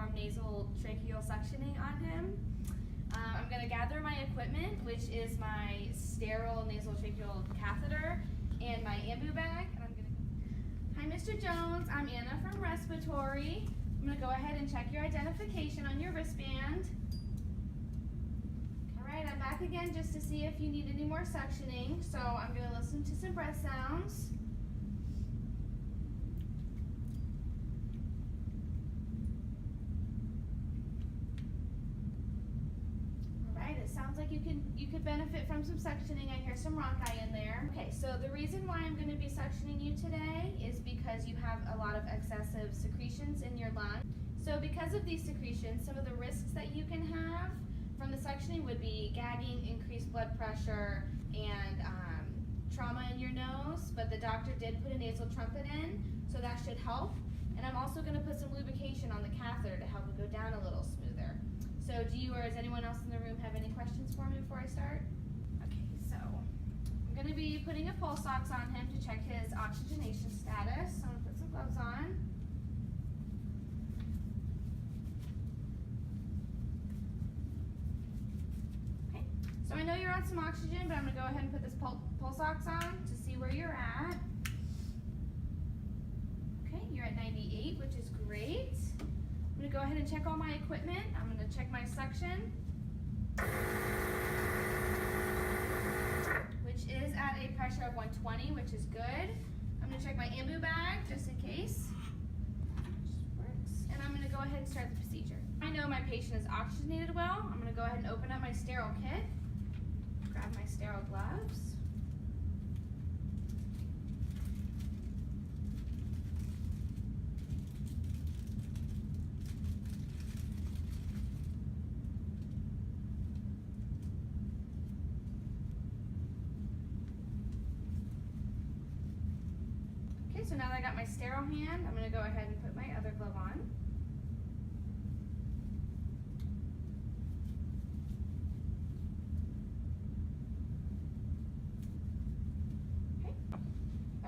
perform nasotracheal suctioning on him. I'm going to gather my equipment, which is my sterile nasotracheal catheter and my ambu bag. And I'm going to... Hi, Mr. Jones. I'm Anna from Respiratory. I'm going to go ahead and check your identification on your wristband. All right, I'm back again just to see if you need any more suctioning. So I'm going to listen to some breath sounds. It sounds like you could benefit from some suctioning. I hear some rhonchi in there. Okay, so the reason why I'm going to be suctioning you today is because you have a lot of excessive secretions in your lung. So because of these secretions, some of the risks that you can have from the suctioning would be gagging, increased blood pressure, and trauma in your nose. But the doctor did put a nasal trumpet in, so that should help. And I'm also going to put some lubrication on the catheter to help it go down a little smoother. So do you or does anyone else in the room have any questions for me before I start? Okay, so I'm going to be putting a pulse ox on him to check his oxygenation status. So I'm going to put some gloves on. Okay, so I know you're on some oxygen, but I'm going to go ahead and put this pulse ox on to see where you're at. Okay, you're at 98, which is great. I'm going to go ahead and check all my equipment. I'm going to check my suction, which is at a pressure of 120, which is good. I'm going to check my ambu bag just in case. And I'm going to go ahead and start the procedure. I know my patient is oxygenated well. I'm going to go ahead and open up my sterile kit, grab my sterile gloves. So now that I got my sterile hand, I'm going to go ahead and put my other glove on.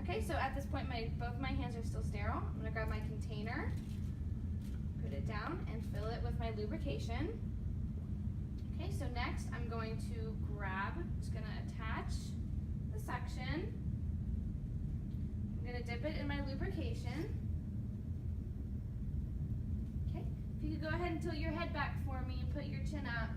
Okay, so at this point both my hands are still sterile. I'm going to grab my container, put it down, and fill it with my lubrication. Okay, so next I'm going to just going to attach the suction. I'm going to dip it in my lubrication. Okay, if you could go ahead and tilt your head back for me and put your chin up.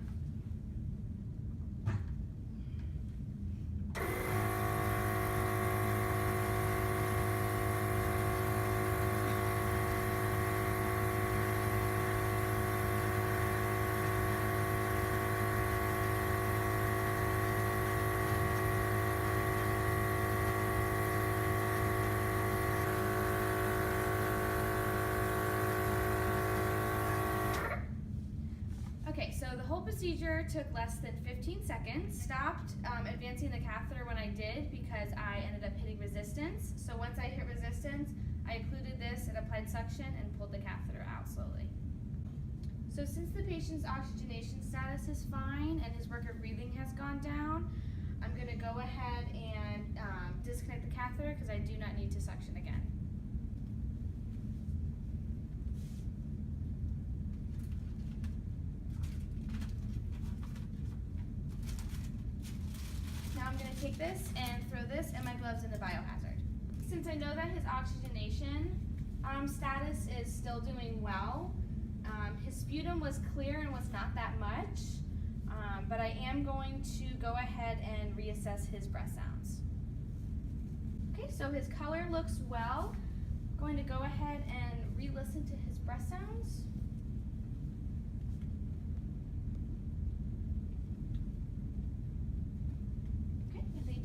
So the whole procedure took less than 15 seconds. Stopped advancing the catheter when I did because I ended up hitting resistance. So once I hit resistance, I included this and applied suction and pulled the catheter out slowly. So since the patient's oxygenation status is fine and his work of breathing has gone down, I'm going to go ahead and disconnect the catheter because I do not need to suction again. Now I'm going to take this and throw this and my gloves in the biohazard. Since I know that his oxygenation status is still doing well, his sputum was clear and was not that much, but I am going to go ahead and reassess his breath sounds. Okay, so his color looks well. I'm going to go ahead and re-listen to his breath sounds.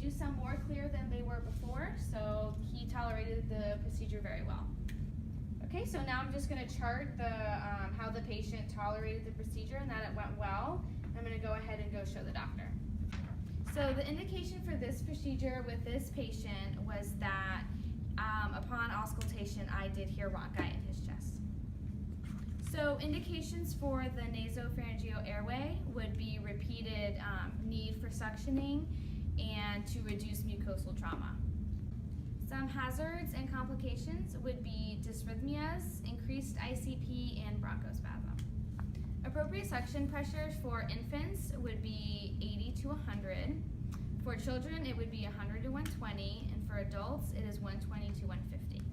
Do sound more clear than they were before, so he tolerated the procedure very well. Okay, so now I'm just going to chart how the patient tolerated the procedure and that it went well. I'm going to go ahead and go show the doctor. So the indication for this procedure with this patient was that upon auscultation, I did hear rhonchi in his chest. So indications for the nasopharyngeal airway would be repeated need for suctioning and to reduce mucosal trauma. Some hazards and complications would be dysrhythmias, increased ICP, and bronchospasm. appropriate suction pressures for infants would be 80 to 100. For children, it would be 100 to 120, and for adults, it is 120 to 150.